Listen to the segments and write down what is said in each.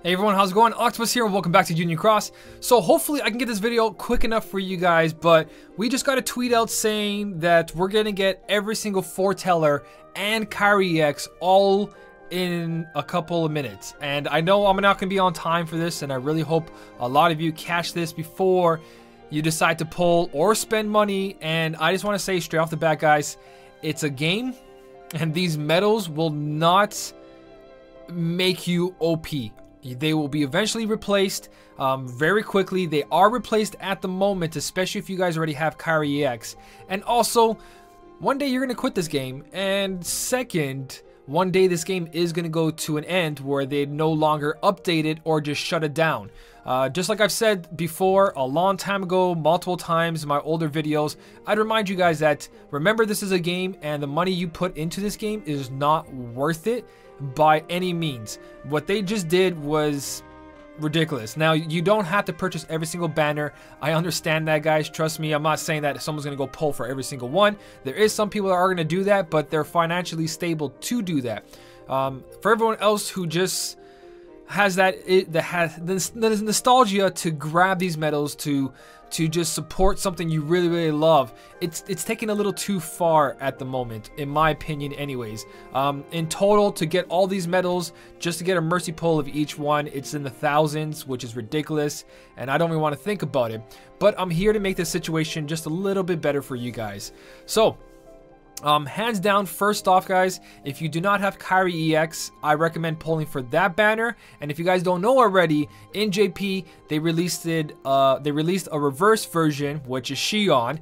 Hey everyone, how's it going? Octopus here and welcome back to Union Cross. So hopefully I can get this video quick enough for you guys, but we just got a tweet out saying that we're gonna get every single Foreteller and Kairi EX all in a couple of minutes. And I know I'm not gonna be on time for this, and I really hope a lot of you catch this before you decide to pull or spend money. And I just want to say straight off the bat, guys, it's a game and these medals will not make you OP. They will be eventually replaced very quickly. They are replaced at the moment, especially if you guys already have Kairi EX. And also, one day you're going to quit this game. And second, one day this game is going to go to an end where they no longer update it or just shut it down. Just like I've said before, a long time ago, multiple times in my older videos, I'd remind you guys that remember this is a game and the money you put into this game is not worth it by any means. What they just did was ridiculous. Now, you don't have to purchase every single banner. I understand that, guys. Trust me, I'm not saying that someone's going to go pull for every single one. There is some people that are going to do that, but they're financially stable to do that. For everyone else who just has the nostalgia to grab these medals to just support something you really love, it's taking a little too far at the moment, in my opinion anyways. In total, to get all these medals, just to get a mercy pull of each one, it's in the thousands, which is ridiculous, and I don't even want to think about it. But I'm here to make this situation just a little bit better for you guys. So hands down, first off, guys, if you do not have Kairi EX, I recommend pulling for that banner. And if you guys don't know already, in JP they released a reverse version, which is Shion,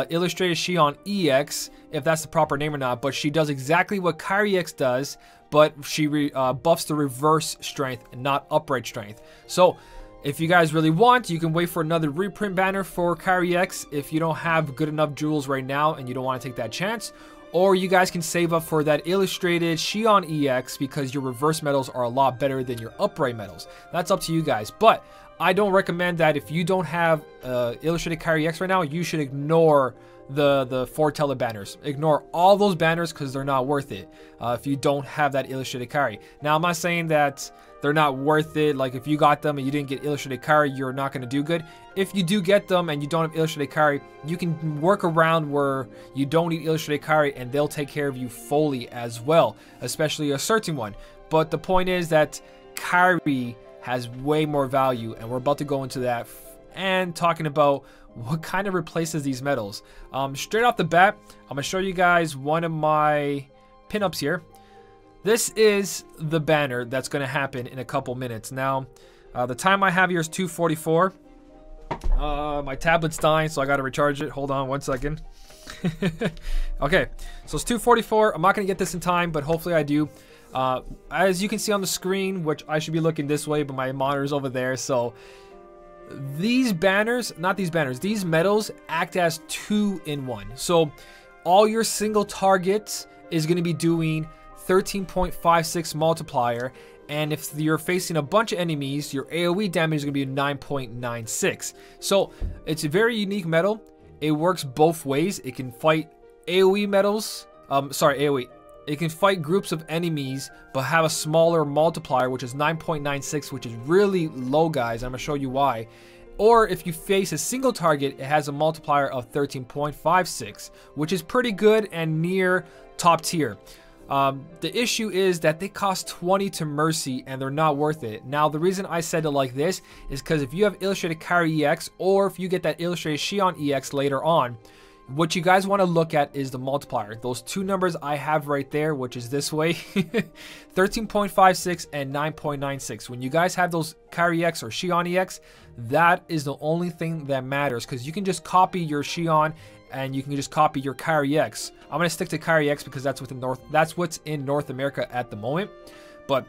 illustrated Shion EX, if that's the proper name or not. But she does exactly what Kairi EX does, but she buffs the reverse strength and not upright strength. So if you guys really want, you can wait for another reprint banner for Kairi EX if you don't have good enough jewels right now and you don't want to take that chance. Or you guys can save up for that illustrated Shion EX because your reverse medals are a lot better than your upright medals. That's up to you guys. But I don't recommend that. If you don't have illustrated Kairi EX right now, you should ignore the Foreteller banners. Ignore all those banners because they're not worth it if you don't have that illustrated Kairi. Now, I'm not saying that they're not worth it. Like, if you got them and you didn't get illustrated Kairi, you're not going to do good. If you do get them and you don't have illustrated Kairi, you can work around where you don't need illustrated Kairi and they'll take care of you fully as well, especially a certain one. But the point is that Kairi has way more value, and we're about to go into that and talking about what kind of replaces these medals. Straight off the bat, I'm going to show you guys one of my pinups here. This is the banner that's going to happen in a couple minutes. Now, the time I have here is 2:44. My tablet's dying, so I got to recharge it. Hold on one second. Okay, so it's 2:44. I'm not going to get this in time, but hopefully I do. As you can see on the screen, which I should be looking this way, but my monitor's over there, so these banners, not these banners, these medals act as 2-in-1. So all your single targets is going to be doing 13.56 multiplier, and if you're facing a bunch of enemies, your AoE damage is going to be 9.96. So it's a very unique medal. It works both ways. It can fight AoE medals, AoE. It can fight groups of enemies, but have a smaller multiplier, which is 9.96, which is really low, guys. I'm going to show you why. Or if you face a single target, it has a multiplier of 13.56, which is pretty good and near top tier. The issue is that they cost 20 to mercy and they're not worth it. Now, the reason I said it like this is because if you have illustrated Kairi EX, or if you get that illustrated Shion EX later on, what you guys want to look at is the multiplier. Those two numbers I have right there, which is this way, 13.56 and 9.96. When you guys have those Kairi EX or Shion EX, that is the only thing that matters, because you can just copy your Shion and you can just copy your Kairi EX. I'm going to stick to Kairi EX because that's what's in North America at the moment. But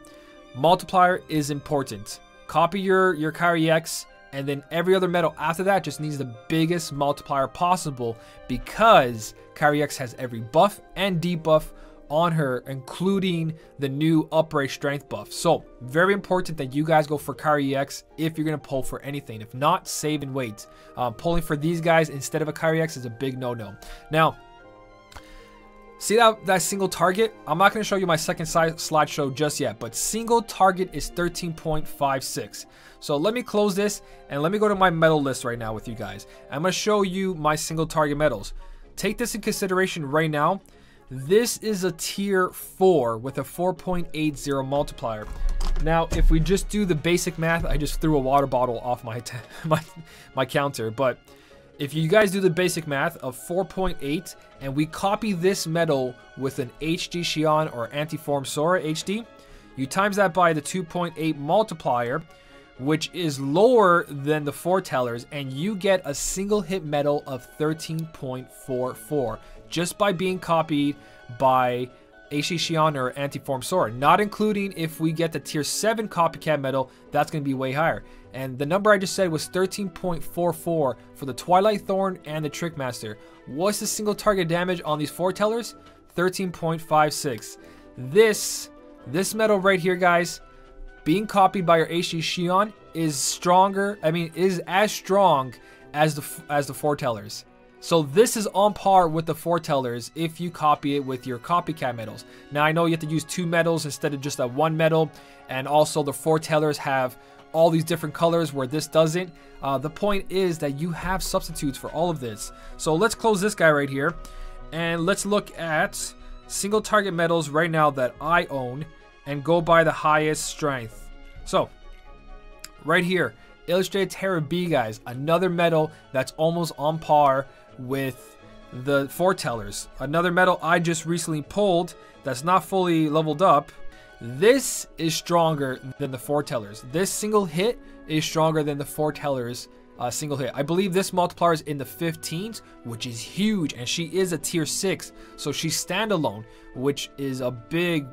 multiplier is important. Copy your Kairi EX, and then every other medal after that just needs the biggest multiplier possible, because Kairi EX has every buff and debuff on her, including the new upright strength buff. So very important that you guys go for Kairi EX if you're going to pull for anything. If not, save and wait. Pulling for these guys instead of a Kairi EX is a big no-no. Now, See that single target? I'm not going to show you my second slideshow just yet, but single target is 13.56. So let me close this and let me go to my medal list right now with you guys. I'm going to show you my single target medals. Take this in consideration right now. This is a tier 4 with a 4.80 multiplier. Now, if we just do the basic math, I just threw a water bottle off my counter, but if you guys do the basic math of 4.8 and we copy this medal with an HD Xion or Antiform Sora HD, you times that by the 2.8 multiplier, which is lower than the Foretellers, and you get a single hit medal of 13.44 just by being copied by HD Xion or Antiform Sora, not including if we get the tier 7 copycat medal, that's going to be way higher. And the number I just said was 13.44 for the Twilight Thorn and the Trickmaster. What's the single target damage on these Foretellers? 13.56. This medal right here, guys, being copied by your HD Xion is stronger, is as strong as the Foretellers. So this is on par with the Foretellers if you copy it with your copycat medals. Now I know you have to use 2 medals instead of just that 1 medal, and also the Foretellers have all these different colors where this doesn't. The point is that you have substitutes for all of this. So let's close this guy right here and let's look at single target medals right now that I own and go by the highest strength. So right here, Illustrated Terra B, guys, another medal that's almost on par with the Foretellers. Another medal I just recently pulled that's not fully leveled up. This is stronger than the Foretellers. This single hit is stronger than the Foretellers single hit. I believe this multiplier is in the 15s, which is huge, and she is a tier 6, so she's standalone, which is a big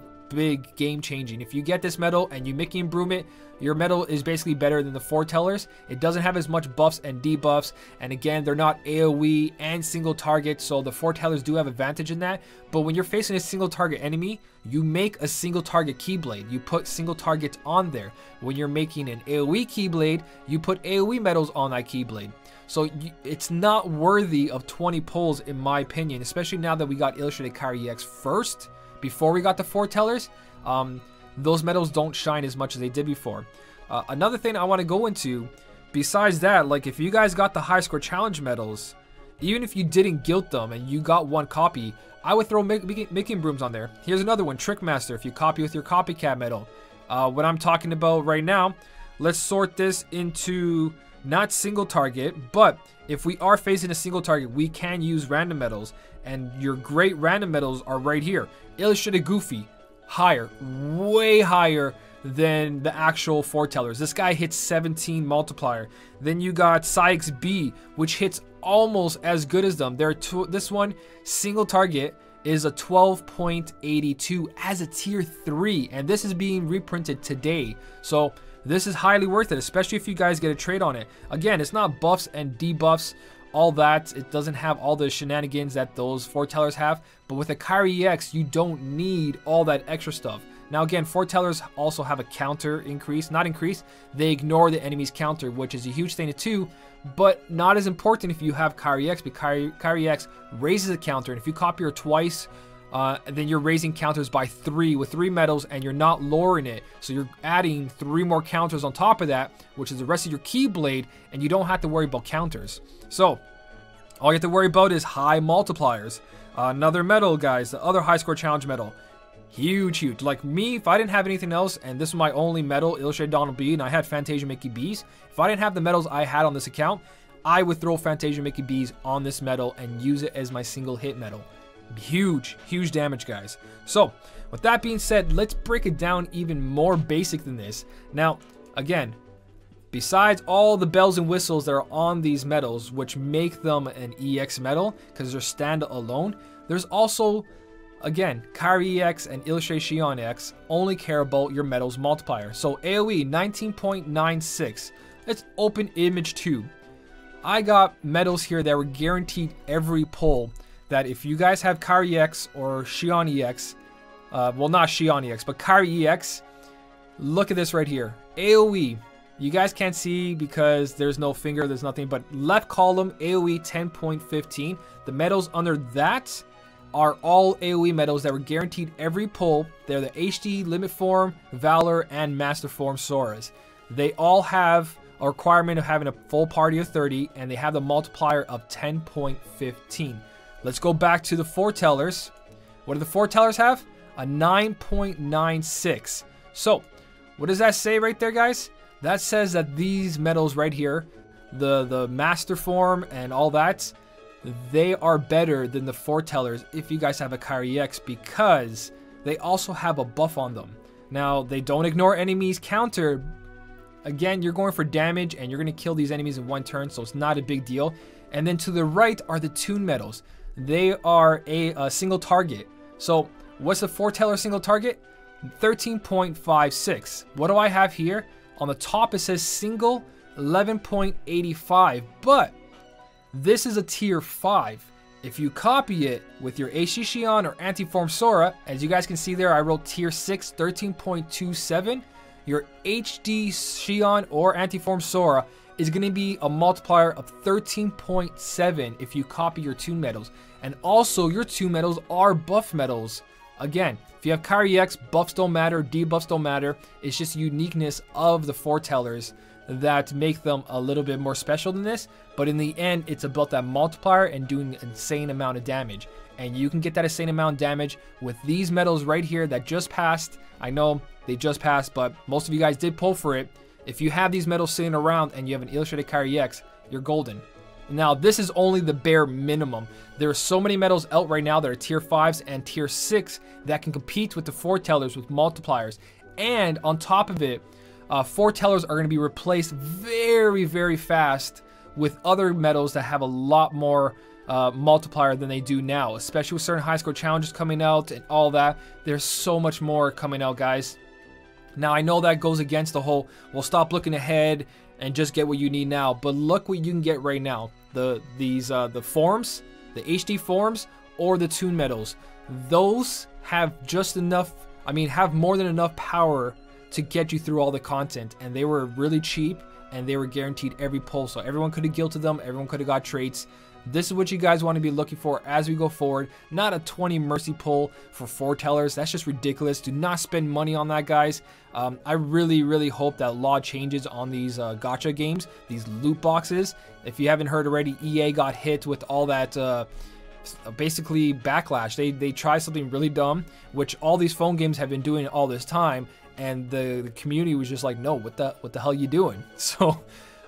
game changing. If you get this medal and you Mickey and Broom it, your medal is basically better than the Foretellers. It doesn't have as much buffs and debuffs, and again, they're not AoE and single target, so the Foretellers do have advantage in that. But when you're facing a single target enemy, you make a single target Keyblade. You put single targets on there. When you're making an AoE Keyblade, you put AoE medals on that Keyblade. So it's not worthy of 20 pulls in my opinion, especially now that we got Illustrated Kairi EX first. Before we got the Foretellers, those medals don't shine as much as they did before. Another thing I want to go into, besides that, like if you guys got the high score challenge medals, even if you didn't guilt them and you got 1 copy, I would throw Mickey and Brooms on there. Here's another one, Trickmaster, if you copy with your copycat medal. What I'm talking about right now, let's sort this into not single target, but if we are facing a single target, we can use random medals, and your great random medals are right here. Illustrated Goofy, higher, way higher than the actual Foretellers. This guy hits 17 multiplier. Then you got Sykes B, which hits almost as good as them. This one, single target, is a 12.82 as a tier 3, and this is being reprinted today. So this is highly worth it, especially if you guys get a trade on it. Again, it's not buffs and debuffs, all that. It doesn't have all the shenanigans that those Foretellers have, but with a Kairi EX, you don't need all that extra stuff. Now again, Foretellers also have a counter increase, not increase, they ignore the enemy's counter, which is a huge thing too, but not as important if you have Kairi EX, because Kairi EX raises a counter, and if you copy her twice, then you're raising counters by 3 with 3 medals, and you're not lowering it. So you're adding 3 more counters on top of that, which is the rest of your Keyblade, and you don't have to worry about counters. So all you have to worry about is high multipliers. Another medal, guys, the other high score challenge medal. Huge. Like me, if I didn't have anything else, and this is my only medal, Illustrated Donald B, and I had Fantasia Mickey B's, if I didn't have the medals I had on this account, I would throw Fantasia Mickey B's on this medal and use it as my single hit medal. Huge damage, guys. So with that being said, let's break it down even more basic than this. Now again, besides all the bells and whistles that are on these medals, which make them an EX medal because they're standalone, there's also, again, Kairi EX and Illustrated Xion X only care about your medals multiplier. So AoE 19.96. Let's open image 2. I got medals here that were guaranteed every pull, that if you guys have Kairi EX or Xion EX, well, not Xion EX, but Kairi EX, look at this right here. AoE, you guys can't see because there's no finger, there's nothing, but left column, AoE 10.15. The medals under that are all AoE medals that were guaranteed every pull. They're the HD, Limit Form, Valor, and Master Form Soras. They all have a requirement of having a full party of 30, and they have the multiplier of 10.15. Let's go back to the Foretellers. What do the Foretellers have? A 9.96. So, what does that say right there, guys? That says that these medals right here, the Master Form and all that, they are better than the Foretellers if you guys have a Kairi EX, because they also have a buff on them. Now, they don't ignore enemies counter. Again, you're going for damage and you're going to kill these enemies in one turn, so it's not a big deal. And then to the right are the Tune medals. They are a single target. So, what's the Foreteller single target? 13.56. What do I have here? On the top it says single 11.85, but this is a tier 5. If you copy it with your HD Xion or Anti-Form Sora, as you guys can see there, I wrote tier 6 13.27. Your HD Xion or Anti-Form Sora is going to be a multiplier of 13.7 if you copy your Tune medals. And also your Tune medals are buff medals. Again, if you have Kairi EX, buffs don't matter, debuffs don't matter. It's just uniqueness of the Foretellers that make them a little bit more special than this. But in the end, it's about that multiplier and doing an insane amount of damage. And you can get that insane amount of damage with these medals right here that just passed. I know they just passed, but most of you guys did pull for it. If you have these medals sitting around and you have an illustrated Kairi EX, you're golden. Now, this is only the bare minimum. There are so many medals out right now that are tier 5s and tier 6 that can compete with the Foretellers with multipliers. And on top of it, Foretellers are going to be replaced very, very fast with other medals that have a lot more multiplier than they do now, especially with certain high score challenges coming out and all that. There's so much more coming out, guys. Now, I know that goes against the whole, well, stop looking ahead and just get what you need now. But look what you can get right now. The forms, the HD forms, or the Tune medals. Those have just enough, have more than enough power to get you through all the content. And they were really cheap, and they were guaranteed every pull. So everyone could have guilted them, everyone could have got traits. This is what you guys want to be looking for as we go forward. Not a 20 mercy pull for Foretellers. That's just ridiculous. Do not spend money on that, guys. I really, really hope that law changes on these gacha games, these loot boxes. If you haven't heard already, EA got hit with all that basically backlash. They tried something really dumb, which all these phone games have been doing all this time, and the community was just like, no, what the hell are you doing? So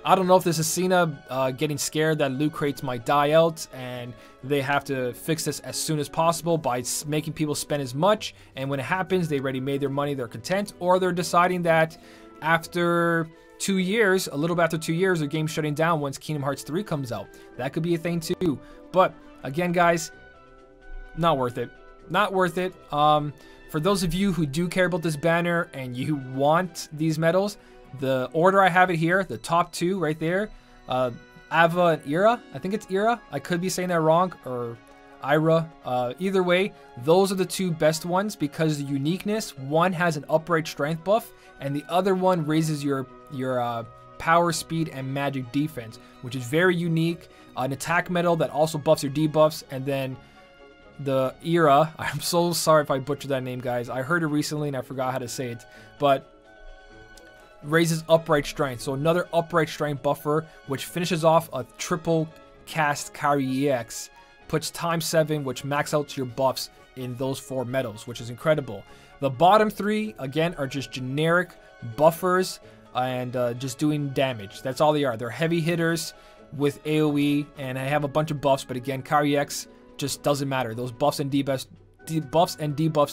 I don't know if this is Cena getting scared that loot crates might die out, and they have to fix this as soon as possible by making people spend as much, and when it happens, they already made their money, they're content, or they're deciding that after 2 years, a little bit after 2 years, the game's shutting down once Kingdom Hearts 3 comes out. That could be a thing too. But again, guys, not worth it. Not worth it. For those of you who do care about this banner and you want these medals, the order I have it here, the top two right there, Ava and Ira. I think it's Ira. I could be saying that wrong, or Ira. Either way, those are the two best ones because the uniqueness. One has an upright strength buff, and the other one raises your power, speed, and magic defense, which is very unique. An attack medal that also buffs your debuffs, and then the Ira. I'm so sorry if I butchered that name, guys. I heard it recently and I forgot how to say it, but raises upright strength. So another upright strength buffer, which finishes off a triple cast Kairi EX, puts ×7, which max out your buffs in those 4 medals, which is incredible. The bottom 3, again, are just generic buffers and just doing damage. That's all they are. They're heavy hitters with AoE, and I have a bunch of buffs, but again, Kairi EX just doesn't matter. Those buffs and debuffs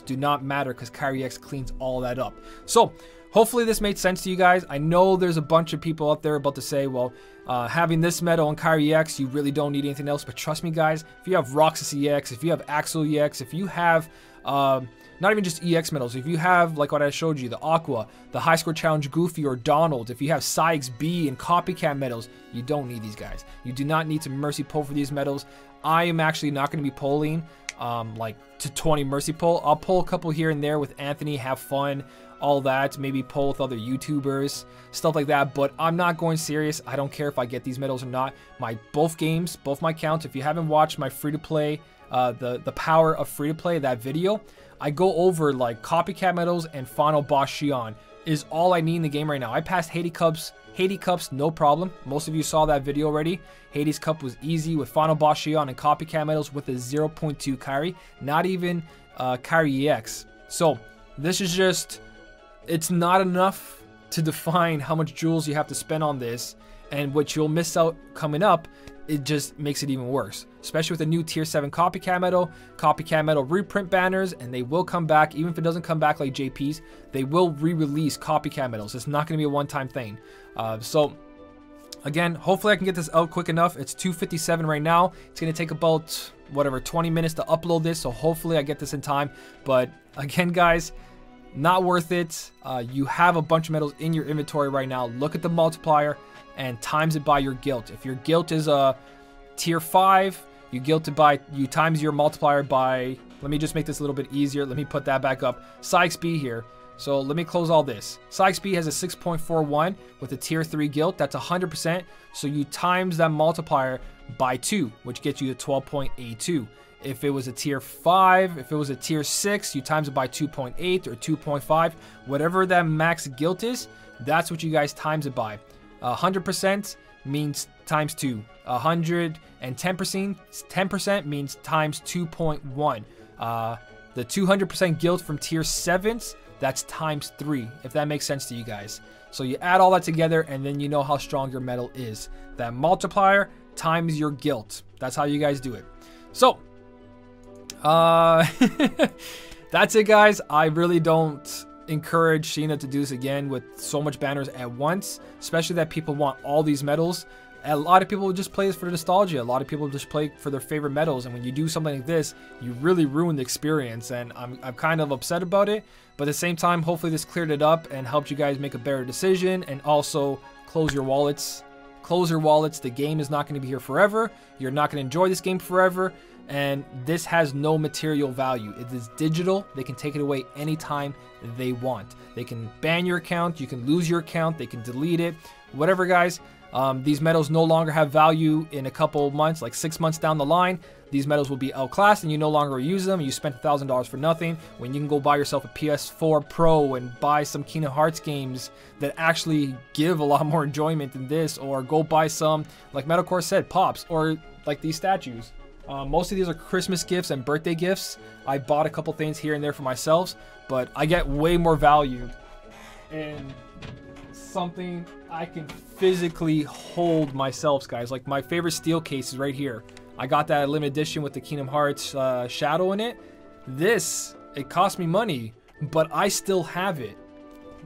do not matter because Kairi EX cleans all that up. So hopefully this made sense to you guys. I know there's a bunch of people out there about to say, well, having this medal on Kairi EX, you really don't need anything else. But trust me, guys, if you have Roxas EX, if you have Axel EX, if you have not even just EX medals, if you have, like what I showed you, the Aqua, the High Score Challenge Goofy or Donald, if you have Sykes B and Copycat medals, you don't need these guys. You do not need to mercy pull for these medals. I am actually not going to be pulling like to 20 mercy pull. I'll pull a couple here and there with Anthony, have fun, all that, maybe pull with other YouTubers, stuff like that, but I'm not going serious. I don't care if I get these medals or not. Both games, both my accounts, if you haven't watched my free-to-play the power of free-to-play, that video, I go over like copycat medals and final boss Xion is all I need in the game right now. I passed Hades Cups, no problem. Most of you saw that video already. Hades Cup was easy with final boss Xion and copycat medals with a 0.2 Kairi, not even Kairi EX. So this is just, it's not enough to define how much jewels you have to spend on this, and what you'll miss out coming up, it just makes it even worse. Especially with the new tier 7 copycat medal reprint banners, and they will come back. Even if it doesn't come back like JP's, they will re-release copycat medals. It's not going to be a one-time thing. So again, hopefully I can get this out quick enough. It's 2:57 right now. It's going to take about whatever 20 minutes to upload this, so hopefully I get this in time. But again, guys, not worth it. You have a bunch of medals in your inventory right now. Look at the multiplier and times it by your guild. If your guild is a tier 5, you times your multiplier by, let me just make this a little bit easier. Let me put that back up. Sykes B here. So let me close all this. Sykes B has a 6.41 with a tier 3 guild. That's 100%. So you times that multiplier by 2, which gets you to 12.82. If it was a tier 5, if it was a tier 6, you times it by 2.8 or 2.5. Whatever that max guild is, that's what you guys times it by. 100% means times 2. 110% means times 2.1. The 200% guild from tier 7s, that's times 3, if that makes sense to you guys. So you add all that together, and then you know how strong your medal is. That multiplier times your guild. That's how you guys do it. So, that's it, guys. I really don't encourage Sheena to do this again with so much banners at once, especially that people want all these medals. A lot of people just play this for nostalgia. A lot of people just play for their favorite medals, and when you do something like this, you really ruin the experience, and I'm kind of upset about it. But at the same time, hopefully this cleared it up and helped you guys make a better decision, and also close your wallets. Close your wallets. The game is not going to be here forever. You're not going to enjoy this game forever, and this has no material value. It is digital. They can take it away anytime they want. They can ban your account. You can lose your account. They can delete it. Whatever, guys. These medals no longer have value in a couple months, like 6 months down the line. These medals will be outclassed and you no longer use them. You spent $1,000 for nothing when you can go buy yourself a PS4 Pro and buy some Kingdom Hearts games that actually give a lot more enjoyment than this, or go buy some, like Metalcore said, pops, or like these statues. Most of these are Christmas gifts and birthday gifts. I bought a couple things here and there for myself, but I get way more value in something I can physically hold myself, guys. Like my favorite steel case is right here. I got that limited edition with the Kingdom Hearts shadow in it. This, it cost me money, but I still have it.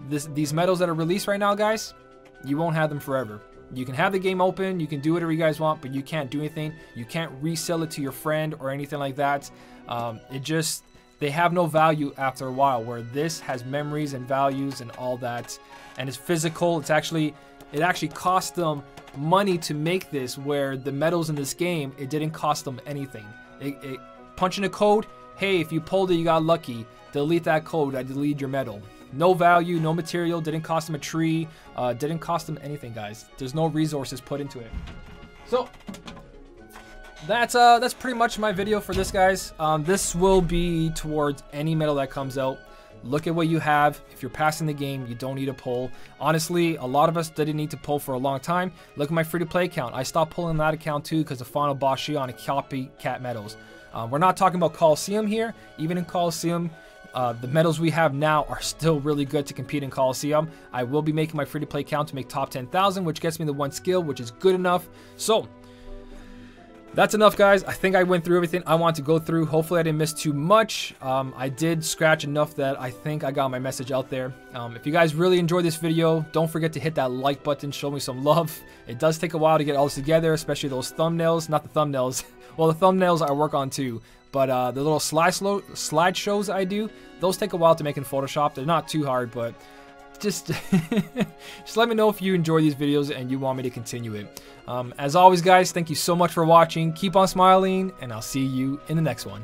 These medals that are released right now, guys, you won't have them forever. You can have the game open, you can do whatever you guys want, but you can't do anything. You can't resell it to your friend or anything like that. They have no value after a while, where this has memories and values and all that, and it's physical. It actually cost them money to make this, where the medals in this game, it didn't cost them anything. It punch in a code, hey, if you pulled it, you got lucky, delete that code, I delete your medal. No value, no material, didn't cost them a tree, didn't cost them anything, guys. There's no resources put into it. So that's pretty much my video for this, guys. This will be towards any medal that comes out. Look at what you have. If you're passing the game, you don't need a pull. Honestly, a lot of us didn't need to pull for a long time. Look at my free-to-play account. I stopped pulling that account too because of final boss Xion and copycat medals. We're not talking about Coliseum here. Even in Coliseum, the medals we have now are still really good to compete in Coliseum. I will be making my free-to-play account to make top 10,000, which gets me the 1 skill, which is good enough. So that's enough, guys. I think I went through everything I want to go through. Hopefully I didn't miss too much. I did scratch enough that I think I got my message out there. If you guys really enjoyed this video, don't forget to hit that like button. Show me some love. It does take a while to get all this together, especially those thumbnails. Not the thumbnails. Well, the thumbnails I work on too. But the little slideshows I do, those take a while to make in Photoshop. They're not too hard, but just let me know if you enjoy these videos and you want me to continue it. As always, guys, thank you so much for watching. Keep on smiling, and I'll see you in the next one.